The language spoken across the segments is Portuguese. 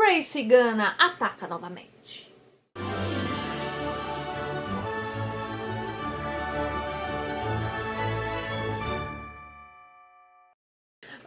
Spray Cigana ataca novamente.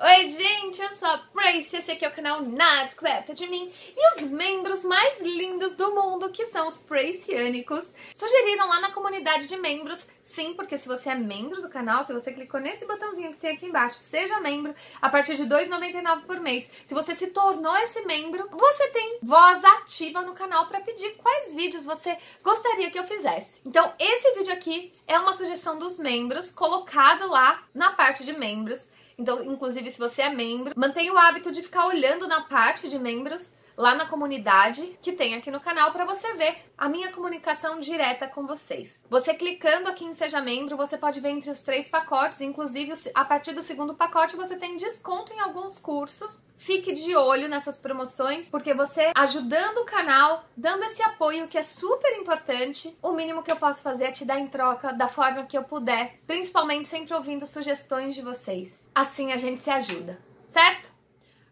Oi gente, eu sou a Pracy, esse aqui é o canal Na Descoberta de Mim. E os membros mais lindos do mundo, que são os Praciânicos, sugeriram lá na comunidade de membros. Sim, porque se você é membro do canal, se você clicou nesse botãozinho que tem aqui embaixo, seja membro, a partir de R$ 2,99 por mês. Se você se tornou esse membro, você tem voz ativa no canal para pedir quais vídeos você gostaria que eu fizesse. Então, esse vídeo aqui é uma sugestão dos membros, colocado lá na parte de membros. Então, inclusive, se você é membro, mantenha o hábito de ficar olhando na parte de membros, lá na comunidade que tem aqui no canal, para você ver a minha comunicação direta com vocês. Você clicando aqui em Seja Membro, você pode ver entre os 3 pacotes, inclusive a partir do 2º pacote você tem desconto em alguns cursos. Fique de olho nessas promoções, porque você ajudando o canal, dando esse apoio que é super importante, o mínimo que eu posso fazer é te dar em troca da forma que eu puder, principalmente sempre ouvindo sugestões de vocês. Assim a gente se ajuda, certo?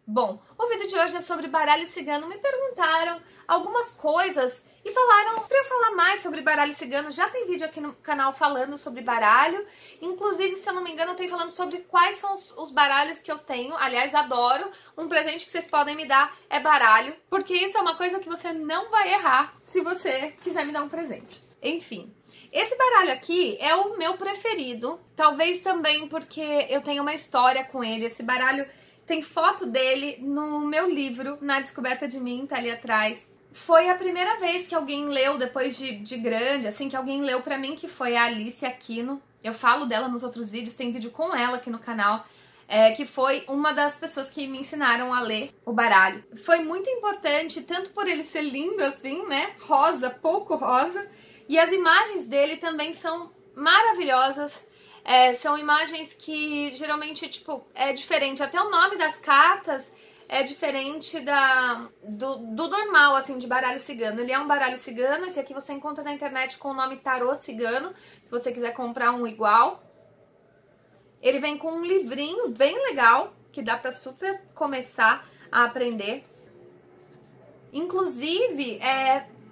Bom, o vídeo de hoje é sobre baralho cigano. Me perguntaram algumas coisas e falaram para eu falar mais sobre baralho cigano. Já tem vídeo aqui no canal falando sobre baralho. Inclusive, se eu não me engano, eu tenho falando sobre quais são os baralhos que eu tenho. Aliás, adoro. Um presente que vocês podem me dar é baralho, porque isso é uma coisa que você não vai errar se você quiser me dar um presente. Enfim, esse baralho aqui é o meu preferido. Talvez também porque eu tenho uma história com ele. Esse baralho... tem foto dele no meu livro, Na Descoberta de Mim, tá ali atrás. Foi a primeira vez que alguém leu, depois de grande, assim, que alguém leu pra mim, que foi a Alice Aquino. Eu falo dela nos outros vídeos, tem vídeo com ela aqui no canal, que foi uma das pessoas que me ensinaram a ler o baralho. Foi muito importante, tanto por ele ser lindo assim, né, rosa, pouco rosa, e as imagens dele também são maravilhosas. São imagens que geralmente, tipo, é diferente. Até o nome das cartas é diferente do normal, assim, de baralho cigano. Ele é um baralho cigano. Esse aqui você encontra na internet com o nome Tarô Cigano, se você quiser comprar um igual. Ele vem com um livrinho bem legal, que dá pra super começar a aprender. Inclusive,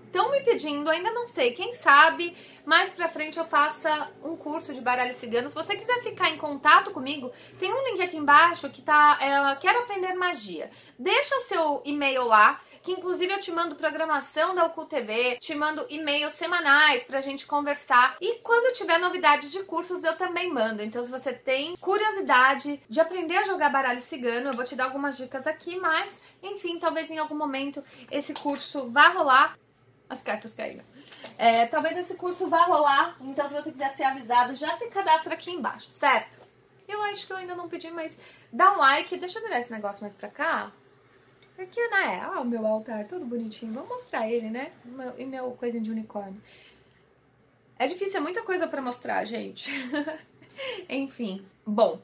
estão me pedindo, ainda não sei, quem sabe mais pra frente eu faça um curso de baralho cigano. Se você quiser ficar em contato comigo, tem um link aqui embaixo que tá, quero aprender magia. Deixa o seu e-mail lá, que inclusive eu te mando programação da Occult TV, te mando e-mails semanais pra gente conversar. E quando eu tiver novidades de cursos, eu também mando. Então, se você tem curiosidade de aprender a jogar baralho cigano, eu vou te dar algumas dicas aqui, mas, enfim, talvez em algum momento esse curso vá rolar. As cartas caíram. Talvez esse curso vá rolar, então se você quiser ser avisado, já se cadastra aqui embaixo, certo? Eu acho que eu ainda não pedi, mas dá um like. Deixa eu virar esse negócio mais pra cá. Porque, né, o meu altar todo bonitinho. Vamos mostrar ele, né? E meu coisinho de unicórnio. É difícil, é muita coisa pra mostrar, gente. Enfim, bom.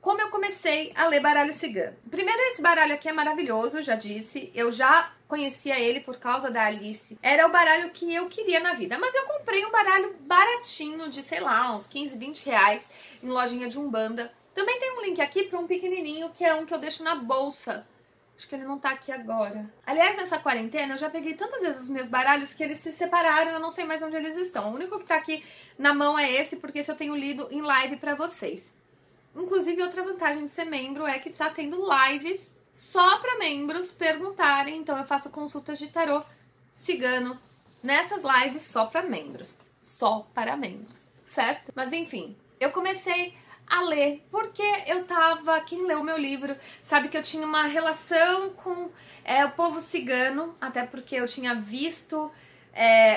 Como eu comecei a ler baralho cigano? Primeiro, esse baralho aqui é maravilhoso, já disse. Eu já conhecia ele por causa da Alice. Era o baralho que eu queria na vida. Mas eu comprei um baralho baratinho de, sei lá, uns 15, 20 reais em lojinha de Umbanda. Também tem um link aqui para um pequenininho, que é um que eu deixo na bolsa. Acho que ele não tá aqui agora. Aliás, nessa quarentena, eu já peguei tantas vezes os meus baralhos que eles se separaram e eu não sei mais onde eles estão. O único que tá aqui na mão é esse, porque esse eu tenho lido em live pra vocês. Inclusive, outra vantagem de ser membro é que tá tendo lives só para membros perguntarem. Então, eu faço consultas de tarô cigano nessas lives só para membros. Só para membros, certo? Mas, enfim, eu comecei a ler porque eu tava... Quem leu o meu livro sabe que eu tinha uma relação com o povo cigano, até porque eu tinha visto...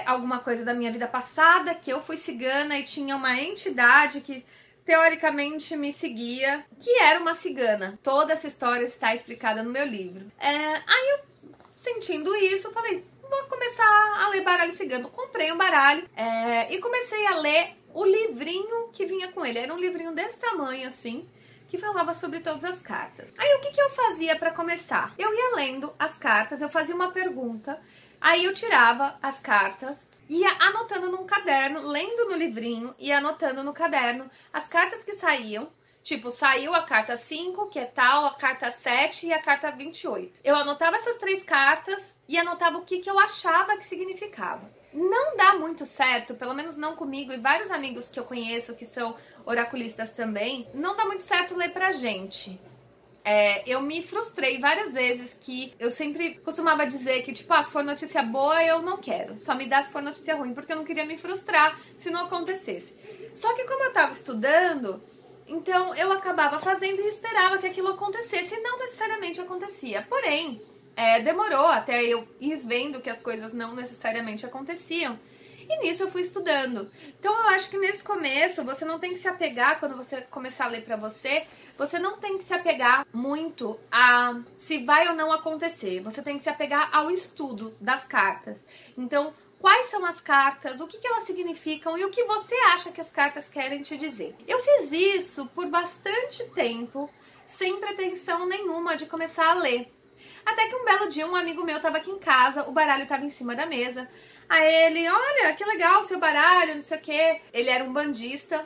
alguma coisa da minha vida passada, que eu fui cigana e tinha uma entidade que... teoricamente me seguia, que era uma cigana. Toda essa história está explicada no meu livro. Aí eu, sentindo isso, falei, vou começar a ler baralho cigano. Comprei um baralho e comecei a ler o livrinho que vinha com ele. Era um livrinho desse tamanho, assim, que falava sobre todas as cartas. Aí o que eu fazia para começar? Eu ia lendo as cartas, eu fazia uma pergunta, aí eu tirava as cartas, ia anotando num caderno, lendo no livrinho e anotando no caderno as cartas que saíam, Tipo, saiu a carta 5, que é tal, a carta 7 e a carta 28. Eu anotava essas 3 cartas e anotava o que eu achava que significava. Não dá muito certo, pelo menos não comigo e vários amigos que eu conheço que são oraculistas também, não dá muito certo ler pra gente. Eu me frustrei várias vezes que eu sempre costumava dizer que, tipo, se for notícia boa, eu não quero. Só me dá se for notícia ruim, porque eu não queria me frustrar se não acontecesse. Só que como eu tava estudando, então eu acabava fazendo e esperava que aquilo acontecesse e não necessariamente acontecia. Porém, demorou até eu ir vendo que as coisas não necessariamente aconteciam. E nisso eu fui estudando. Então eu acho que nesse começo você não tem que se apegar, quando você começar a ler pra você não tem que se apegar muito a se vai ou não acontecer. Você tem que se apegar ao estudo das cartas. Então, quais são as cartas, o que elas significam e o que você acha que as cartas querem te dizer. Eu fiz isso por bastante tempo, sem pretensão nenhuma de começar a ler. Até que um belo dia um amigo meu tava aqui em casa, o baralho tava em cima da mesa. Aí ele, olha, que legal o seu baralho, não sei o quê. Ele era um bandista,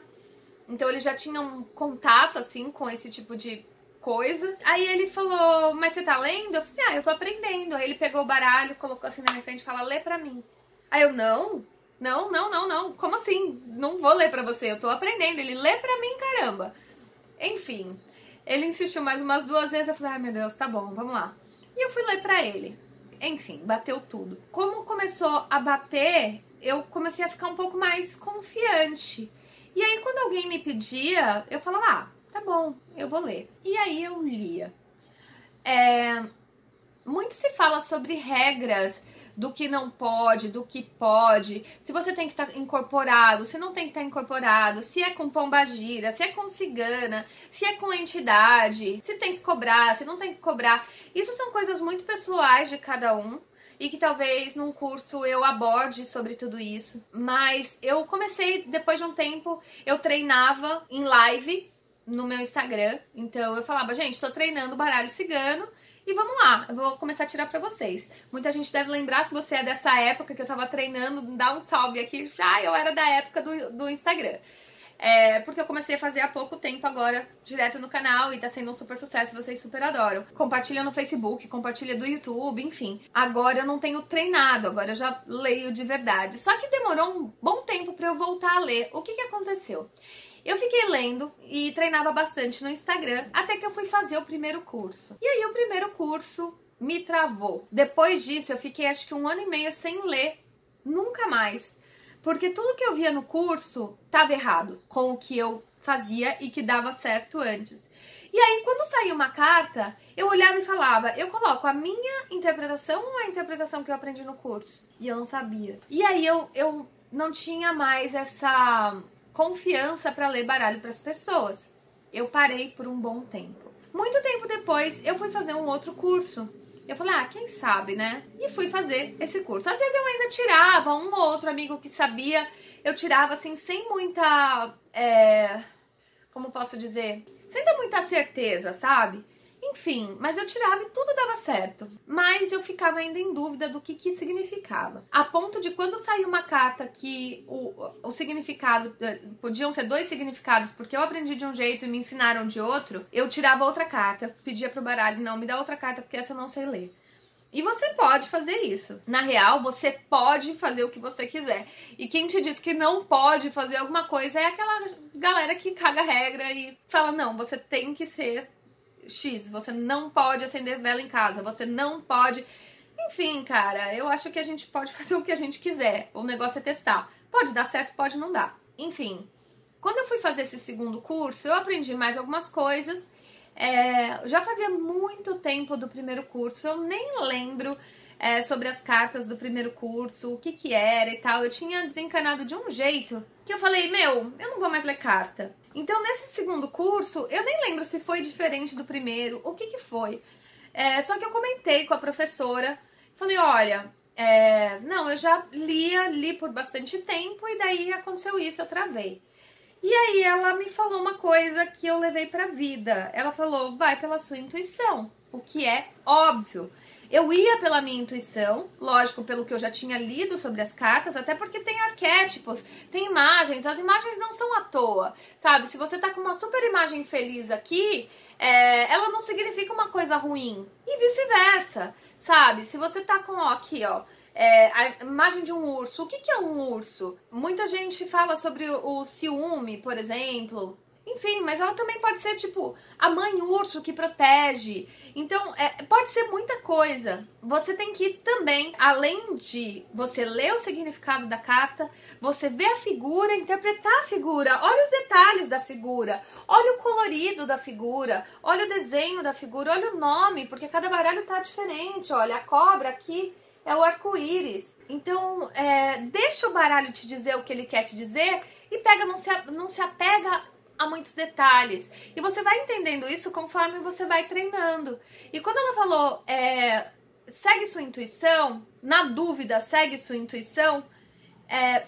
então ele já tinha um contato, assim, com esse tipo de coisa. Aí ele falou, mas você tá lendo? Eu falei, eu tô aprendendo. Aí ele pegou o baralho, colocou assim na minha frente e falou, lê pra mim. Aí eu, não, como assim? Não vou ler pra você, eu tô aprendendo. Ele, lê pra mim, caramba. Enfim, ele insistiu mais umas 2 vezes, eu falei, ai meu Deus, tá bom, vamos lá. E eu fui ler pra ele. Enfim, bateu tudo. Como começou a bater, eu comecei a ficar um pouco mais confiante. E aí, quando alguém me pedia, eu falava, tá bom, eu vou ler. E aí eu lia. Muito se fala sobre regras do que não pode, do que pode, se você tem que estar incorporado, se não tem que estar incorporado, se é com pombagira, se é com cigana, se é com entidade, se tem que cobrar, se não tem que cobrar. Isso são coisas muito pessoais de cada um e que talvez num curso eu aborde sobre tudo isso. Mas eu comecei, depois de um tempo, eu treinava em live no meu Instagram. Então eu falava, gente, tô treinando baralho cigano. E vamos lá, eu vou começar a tirar pra vocês. Muita gente deve lembrar, se você é dessa época que eu tava treinando, dá um salve aqui. Eu era da época do Instagram. Porque eu comecei a fazer há pouco tempo agora, direto no canal, e tá sendo um super sucesso, vocês super adoram. Compartilha no Facebook, compartilha do YouTube, enfim. Agora eu não tenho treinado, agora eu já leio de verdade. Só que demorou um bom tempo pra eu voltar a ler. O que aconteceu? Eu fiquei lendo e treinava bastante no Instagram, até que eu fui fazer o primeiro curso. E aí o primeiro curso me travou. Depois disso eu fiquei acho que 1 ano e meio sem ler, nunca mais. Porque tudo que eu via no curso estava errado com o que eu fazia e que dava certo antes. E aí quando saía uma carta, eu olhava e falava, eu coloco a minha interpretação ou a interpretação que eu aprendi no curso? E eu não sabia. E aí eu não tinha mais essa confiança para ler baralho para as pessoas. Eu parei por um bom tempo. Muito tempo depois, eu fui fazer um outro curso. Eu falei, quem sabe, né? E fui fazer esse curso. Às vezes eu ainda tirava, um ou outro amigo que sabia, eu tirava assim, sem muita, como posso dizer? Sem ter muita certeza, sabe? Enfim, mas eu tirava e tudo dava certo. Mas eu ficava ainda em dúvida do que significava. A ponto de quando saiu uma carta que o significado, podiam ser 2 significados, porque eu aprendi de um jeito e me ensinaram de outro, eu tirava outra carta, pedia pro baralho, não, me dá outra carta porque essa eu não sei ler. E você pode fazer isso. Na real, você pode fazer o que você quiser. E quem te diz que não pode fazer alguma coisa é aquela galera que caga regra e fala, não, você tem que ser X, você não pode acender vela em casa, você não pode... Enfim, cara, eu acho que a gente pode fazer o que a gente quiser. O negócio é testar. Pode dar certo, pode não dar. Enfim, quando eu fui fazer esse segundo curso, eu aprendi mais algumas coisas. Já fazia muito tempo do primeiro curso, eu nem lembro sobre as cartas do primeiro curso, o que era e tal. Eu tinha desencanado de um jeito que eu falei, eu não vou mais ler carta. Então, nesse segundo curso, eu nem lembro se foi diferente do primeiro, o que foi. Só que eu comentei com a professora, falei, olha, não, eu já li por bastante tempo e daí aconteceu isso, eu travei. E aí ela me falou uma coisa que eu levei pra vida. Ela falou, vai pela sua intuição, o que é óbvio. Eu ia pela minha intuição, lógico, pelo que eu já tinha lido sobre as cartas, até porque tem arquétipos, tem imagens, as imagens não são à toa, sabe? Se você tá com uma super imagem feliz aqui, ela não significa uma coisa ruim, e vice-versa, sabe? Se você tá com, ó, aqui, ó, a imagem de um urso, o que que é um urso? Muita gente fala sobre o ciúme, por exemplo. Enfim, mas ela também pode ser, tipo, a mãe urso que protege. Então, pode ser muita coisa. Você tem que também, além de você ler o significado da carta, você ver a figura, interpretar a figura. Olha os detalhes da figura. Olha o colorido da figura. Olha o desenho da figura. Olha o nome, porque cada baralho tá diferente. Olha, a cobra aqui é o arco-íris. Então, deixa o baralho te dizer o que ele quer te dizer e não se apega a muitos detalhes. E você vai entendendo isso conforme você vai treinando. E quando ela falou, segue sua intuição, na dúvida, segue sua intuição,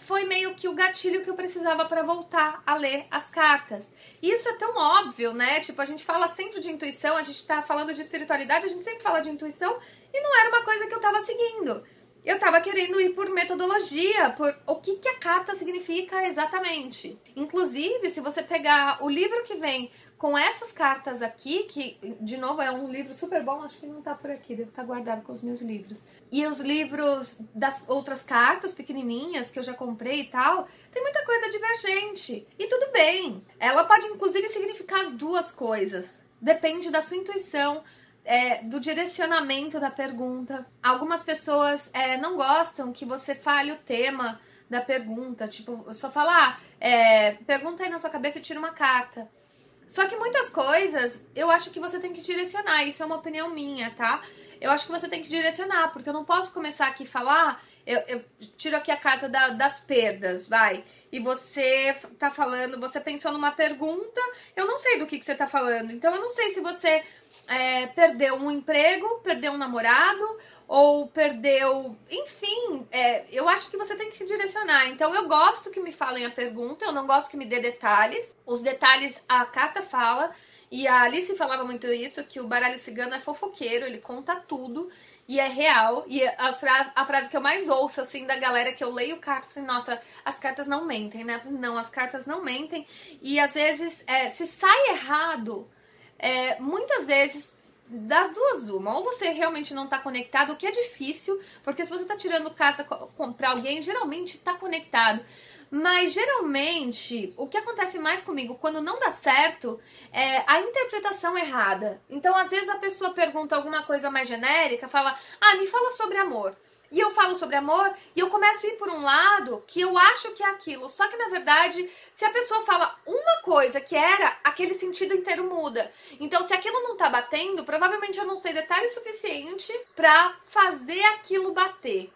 foi meio que o gatilho que eu precisava para voltar a ler as cartas. E isso é tão óbvio, né? Tipo, a gente fala sempre de intuição, a gente tá falando de espiritualidade, a gente sempre fala de intuição, e não era uma coisa que eu tava seguindo. Eu tava querendo ir por metodologia, por o que a carta significa exatamente. Inclusive, se você pegar o livro que vem com essas cartas aqui, que, de novo, é um livro super bom, acho que não tá por aqui, deve estar guardado com os meus livros. E os livros das outras cartas pequenininhas que eu já comprei e tal, tem muita coisa divergente. E tudo bem. Ela pode, inclusive, significar as duas coisas. Depende da sua intuição, do direcionamento da pergunta. Algumas pessoas não gostam que você fale o tema da pergunta, tipo, só falar, pergunta aí na sua cabeça e tira uma carta. Só que muitas coisas eu acho que você tem que direcionar, isso é uma opinião minha, tá? Eu acho que você tem que direcionar, porque eu não posso começar aqui a falar, eu tiro aqui a carta das perdas, vai, e você tá falando, você pensou numa pergunta, eu não sei do que você tá falando, então eu não sei se você perdeu um emprego, perdeu um namorado, ou perdeu... Enfim, eu acho que você tem que direcionar. Então, eu gosto que me falem a pergunta, eu não gosto que me dê detalhes. Os detalhes, a carta fala, e a Alice falava muito isso, que o baralho cigano é fofoqueiro, ele conta tudo, e é real. E a frase que eu mais ouço, assim, da galera que eu leio cartas, assim, nossa, as cartas não mentem, né? Não, as cartas não mentem. E, às vezes, se sai errado... muitas vezes, das duas uma, ou você realmente não tá conectado, o que é difícil, porque se você tá tirando carta pra alguém, geralmente tá conectado. Mas geralmente, o que acontece mais comigo quando não dá certo é a interpretação errada. Então, às vezes a pessoa pergunta alguma coisa mais genérica, fala, me fala sobre amor. E eu falo sobre amor e eu começo a ir por um lado que eu acho que é aquilo. Só que, na verdade, se a pessoa fala uma coisa que era, aquele sentido inteiro muda. Então, se aquilo não tá batendo, provavelmente eu não sei detalhe suficiente pra fazer aquilo bater.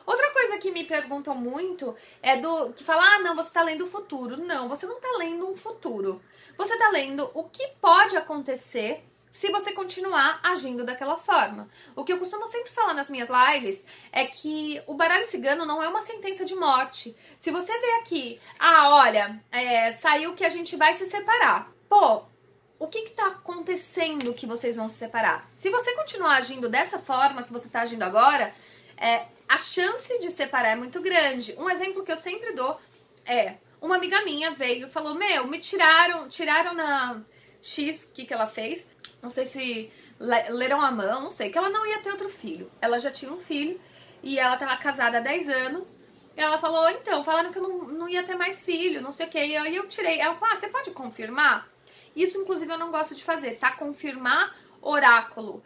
Outra coisa que me perguntam muito é que fala, não, você tá lendo o futuro. Não, você não tá lendo um futuro. Você tá lendo o que pode acontecer se você continuar agindo daquela forma. O que eu costumo sempre falar nas minhas lives é que o baralho cigano não é uma sentença de morte. Se você vê aqui, olha, saiu que a gente vai se separar. Pô, o que tá acontecendo que vocês vão se separar? Se você continuar agindo dessa forma que você tá agindo agora, a chance de separar é muito grande. Um exemplo que eu sempre dou uma amiga minha veio e falou, me tiraram na X, o que ela fez? Não sei se leram a mão, não sei, que ela não ia ter outro filho. Ela já tinha um filho e ela tava casada há 10 anos. E ela falou, então, falaram que eu não ia ter mais filho, não sei o que. E aí eu tirei. Ela falou, você pode confirmar? Isso, inclusive, eu não gosto de fazer, tá? Confirmar oráculo.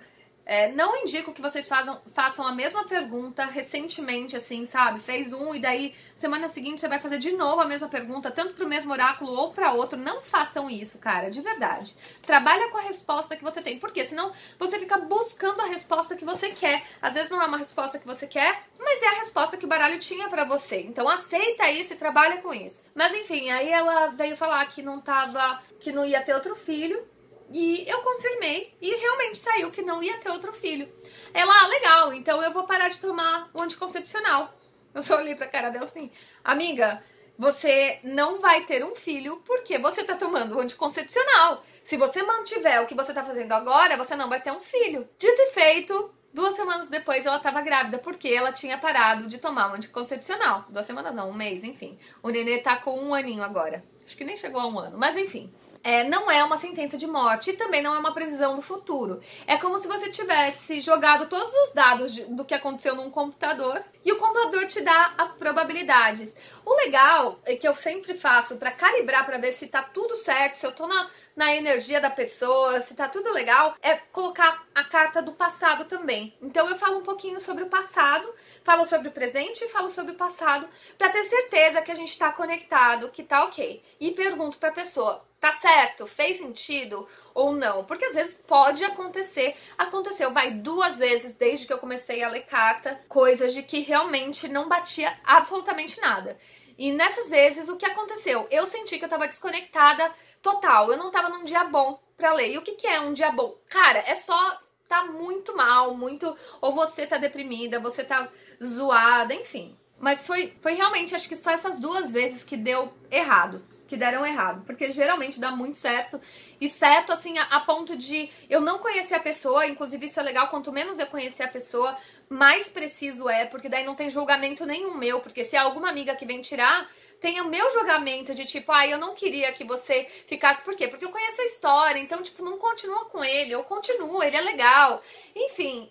Não indico que vocês façam a mesma pergunta recentemente, assim, sabe? Fez um e daí, semana seguinte, você vai fazer de novo a mesma pergunta, tanto pro mesmo oráculo ou pra outro. Não façam isso, cara, de verdade. Trabalha com a resposta que você tem. Por quê? Senão você fica buscando a resposta que você quer. Às vezes não é uma resposta que você quer, mas é a resposta que o baralho tinha pra você. Então aceita isso e trabalha com isso. Mas enfim, aí ela veio falar que não ia ter outro filho. E eu confirmei e realmente saiu que não ia ter outro filho. Ela, legal, então eu vou parar de tomar o anticoncepcional. Eu só olhei pra cara dela assim, amiga, você não vai ter um filho porque você tá tomando o anticoncepcional. Se você mantiver o que você tá fazendo agora, você não vai ter um filho. Dito e feito, 2 semanas depois ela tava grávida, porque ela tinha parado de tomar um anticoncepcional. 2 semanas não, 1 mês, enfim. O nenê tá com 1 aninho agora. Acho que nem chegou a 1 ano, mas enfim. Não é uma sentença de morte e também não é uma previsão do futuro. É como se você tivesse jogado todos os dados do que aconteceu num computador e o computador te dá as probabilidades. O legal é que eu sempre faço pra calibrar, pra ver se tá tudo certo, se eu tô na energia da pessoa, se tá tudo legal, é colocar a carta do passado também. Então eu falo um pouquinho sobre o passado, falo sobre o presente e falo sobre o passado, pra ter certeza que a gente tá conectado, que tá ok. E pergunto pra pessoa: tá certo? Fez sentido ou não? Porque às vezes pode acontecer. Aconteceu, 2 vezes desde que eu comecei a ler carta, coisas de que realmente não batia absolutamente nada. E nessas vezes, o que aconteceu? Eu senti que eu tava desconectada total. Eu não tava num dia bom pra ler. E o que é um dia bom? Cara, é só tá muito mal, ou você tá deprimida, você tá zoada, enfim. Mas foi realmente, acho que só essas 2 vezes que deram errado, porque geralmente dá muito certo, e certo assim a ponto de eu não conhecer a pessoa. Inclusive isso é legal, quanto menos eu conhecer a pessoa, mais preciso é, porque daí não tem julgamento nenhum meu, porque se é alguma amiga que vem tirar, tem o meu julgamento de tipo, eu não queria que você ficasse, por quê? Porque eu conheço a história, então tipo, não continua com ele, ou continua, ele é legal, enfim,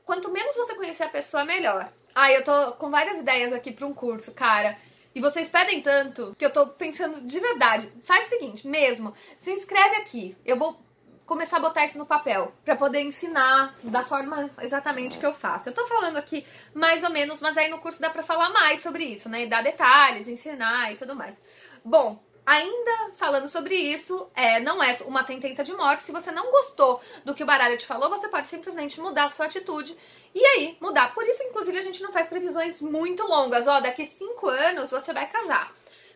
quanto menos você conhecer a pessoa, melhor. Eu tô com várias ideias aqui pra um curso, cara. E vocês pedem tanto que eu tô pensando de verdade. Faz o seguinte, mesmo, se inscreve aqui. Eu vou começar a botar isso no papel pra poder ensinar da forma exatamente que eu faço. Eu tô falando aqui mais ou menos, mas aí no curso dá pra falar mais sobre isso, né? E dar detalhes, ensinar e tudo mais. Bom, ainda falando sobre isso, não é uma sentença de morte. Se você não gostou do que o baralho te falou, você pode simplesmente mudar a sua atitude e aí mudar. Por isso, inclusive, a gente não faz previsões muito longas. Daqui 5 anos você vai casar.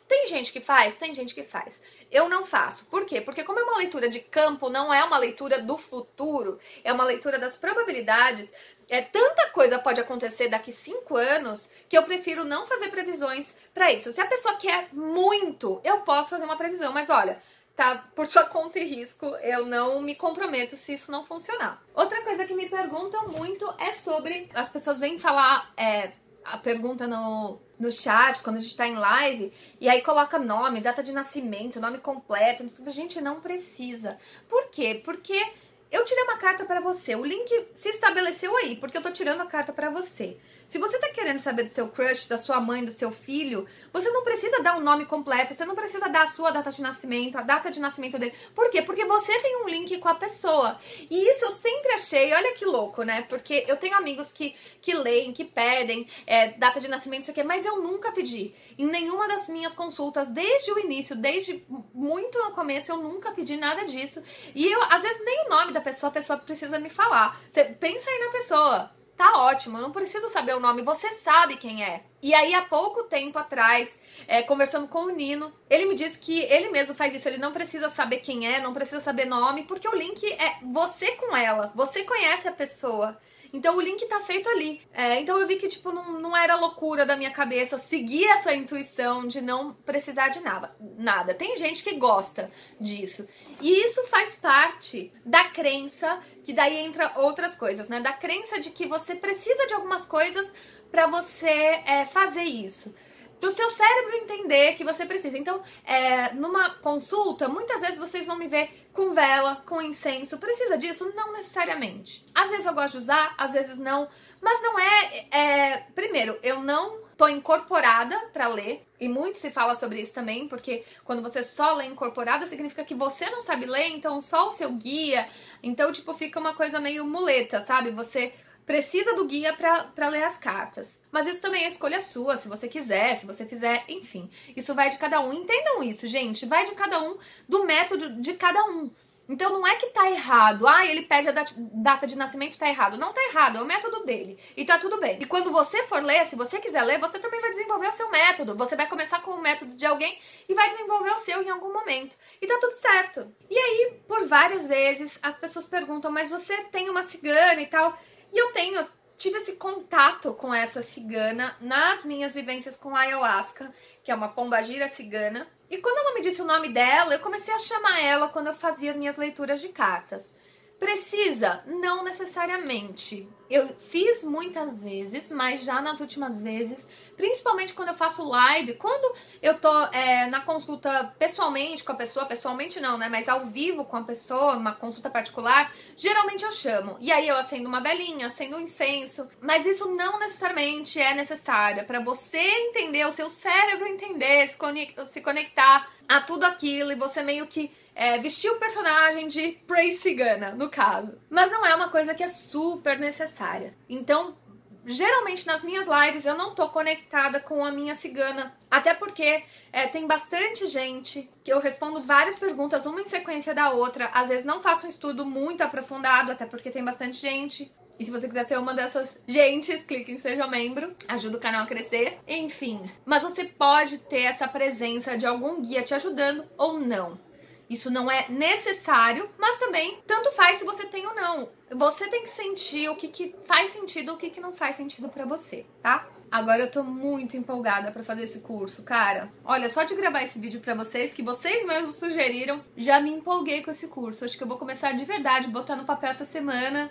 Tem gente que faz? Tem gente que faz. Eu não faço. Por quê? Porque como é uma leitura de campo, não é uma leitura do futuro, é uma leitura das probabilidades. Tanta coisa pode acontecer daqui 5 anos que eu prefiro não fazer previsões pra isso. Se a pessoa quer muito, eu posso fazer uma previsão, mas olha, tá por sua conta e risco, eu não me comprometo se isso não funcionar. Outra coisa que me perguntam muito é sobre... As pessoas vêm falar... a pergunta no chat, quando a gente tá em live, e aí coloca nome, data de nascimento, nome completo. Gente, não precisa. Por quê? Porque eu tirei uma carta pra você, o link se estabeleceu aí, porque eu tô tirando a carta pra você. Se você tá querendo saber do seu crush, da sua mãe, do seu filho, você não precisa dar um nome completo, você não precisa dar a sua data de nascimento, a data de nascimento dele. Por quê? Porque você tem um link com a pessoa. E isso eu sempre achei, olha que louco, né? Porque eu tenho amigos que leem, que pedem data de nascimento, isso aqui, mas eu nunca pedi. Em nenhuma das minhas consultas, desde o início, desde muito no começo, eu nunca pedi nada disso. E eu, às vezes, nem o nome da pessoa, a pessoa precisa me falar. Você pensa aí na pessoa. Tá ótimo, eu não preciso saber o nome, você sabe quem é. E aí, há pouco tempo atrás, conversando com o Nino, ele me disse que ele mesmo faz isso, ele não precisa saber quem é, não precisa saber nome, porque o link é você com ela, você conhece a pessoa. Então o link tá feito ali. Então eu vi que tipo não era loucura da minha cabeça seguir essa intuição de não precisar de nada. Tem gente que gosta disso. E isso faz parte da crença, que daí entra outras coisas, né? Da crença de que você precisa de algumas coisas pra você fazer isso. Pro seu cérebro entender que você precisa. Então, numa consulta, muitas vezes vocês vão me ver com vela, com incenso. Precisa disso? Não necessariamente. Às vezes eu gosto de usar, às vezes não. Mas não primeiro, eu não tô incorporada pra ler. E muito se fala sobre isso também, porque quando você só lê incorporada, significa que você não sabe ler, então só o seu guia. Então, tipo, fica uma coisa meio muleta, sabe? Você precisa do guia pra ler as cartas. Mas isso também é escolha sua, se você quiser, se você fizer, enfim. Isso vai de cada um. Entendam isso, gente. Vai de cada um, do método de cada um. Então não é que tá errado. Ele pede a data de nascimento, tá errado. Não tá errado, é o método dele. E tá tudo bem. E quando você for ler, se você quiser ler, você também vai desenvolver o seu método. Você vai começar com o método de alguém e vai desenvolver o seu em algum momento. E tá tudo certo. E aí, por várias vezes, as pessoas perguntam, mas você tem uma cigana e tal... E eu tive esse contato com essa cigana nas minhas vivências com a ayahuasca, que é uma pombagira cigana. E quando ela me disse o nome dela, eu comecei a chamar ela quando eu fazia minhas leituras de cartas. Precisa? Não necessariamente. Eu fiz muitas vezes, mas já nas últimas vezes, principalmente quando eu faço live, quando eu tô na consulta pessoalmente com a pessoa, pessoalmente não, né, mas ao vivo com a pessoa, uma consulta particular, geralmente eu chamo. E aí eu acendo uma velinha, acendo um incenso, mas isso não necessariamente é necessário. É pra você entender, o seu cérebro entender, se conectar a tudo aquilo e você meio que vestir o personagem de Praise Cigana, no caso. Mas não é uma coisa que é super necessária. Então, geralmente nas minhas lives eu não tô conectada com a minha cigana. Até porque tem bastante gente que eu respondo várias perguntas, uma em sequência da outra. Às vezes não faço um estudo muito aprofundado, até porque tem bastante gente. E se você quiser ser uma dessas gentes, clique em Seja Membro. Ajuda o canal a crescer. Enfim. Mas você pode ter essa presença de algum guia te ajudando ou não. Isso não é necessário, mas também tanto faz se você tem ou não. Você tem que sentir o que faz sentido e o que não faz sentido pra você, tá? Agora eu tô muito empolgada pra fazer esse curso, cara. Olha, só de gravar esse vídeo pra vocês, que vocês mesmos sugeriram, já me empolguei com esse curso. Acho que eu vou começar de verdade, botar no papel essa semana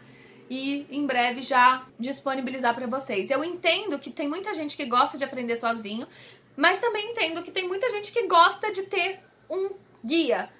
e em breve já disponibilizar pra vocês. Eu entendo que tem muita gente que gosta de aprender sozinho, mas também entendo que tem muita gente que gosta de ter um guia.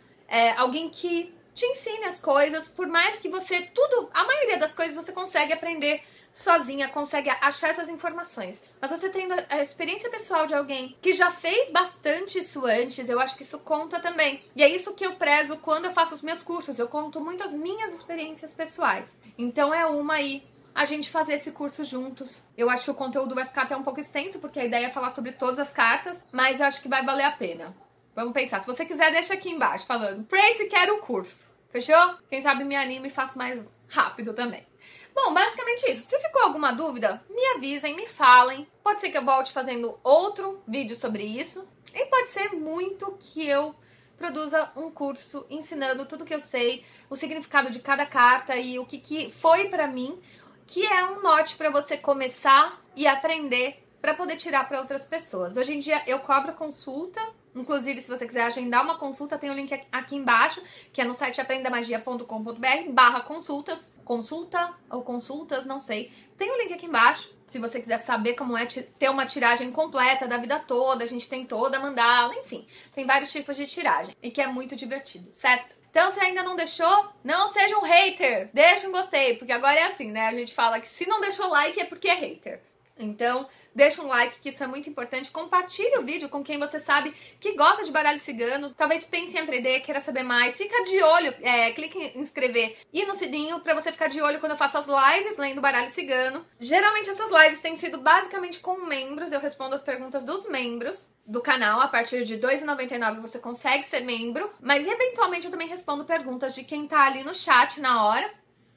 Alguém que te ensine as coisas, por mais que você, a maioria das coisas você consegue aprender sozinha, consegue achar essas informações. Mas você tendo a experiência pessoal de alguém que já fez bastante isso antes, eu acho que isso conta também. E é isso que eu prezo quando eu faço os meus cursos, eu conto muitas minhas experiências pessoais. Então é uma aí a gente fazer esse curso juntos. Eu acho que o conteúdo vai ficar até um pouco extenso, porque a ideia é falar sobre todas as cartas, mas eu acho que vai valer a pena. Vamos pensar. Se você quiser, deixa aqui embaixo falando Praise, quero o curso. Fechou? Quem sabe me anime e faço mais rápido também. Bom, basicamente isso. Se ficou alguma dúvida, me avisem, me falem. Pode ser que eu volte fazendo outro vídeo sobre isso. E pode ser muito que eu produza um curso ensinando tudo que eu sei, o significado de cada carta e o que foi pra mim, que é um norte pra você começar e aprender pra poder tirar pra outras pessoas. Hoje em dia eu cobro consulta. Inclusive, se você quiser agendar uma consulta, tem o link aqui embaixo, que é no site aprendamagia.com.br/consultas. Consulta ou consultas, não sei. Tem o link aqui embaixo. Se você quiser saber como é ter uma tiragem completa da vida toda, a gente tem toda a mandala, enfim. Tem vários tipos de tiragem e que é muito divertido, certo? Então, se ainda não deixou, não seja um hater. Deixa um gostei, porque agora é assim, né? A gente fala que se não deixou like é porque é hater. Então, deixa um like, que isso é muito importante. Compartilhe o vídeo com quem você sabe que gosta de baralho cigano. Talvez pense em aprender, queira saber mais. Fica de olho, clique em inscrever e no sininho pra você ficar de olho quando eu faço as lives lendo baralho cigano. Geralmente essas lives têm sido basicamente com membros. Eu respondo as perguntas dos membros do canal. A partir de R$ 2,99 você consegue ser membro. Mas eventualmente eu também respondo perguntas de quem tá ali no chat na hora.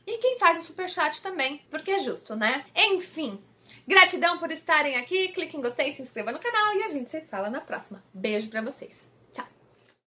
E quem faz o superchat também, porque é justo, né? Enfim. Gratidão por estarem aqui, clique em gostei, se inscreva no canal e a gente se fala na próxima. Beijo pra vocês!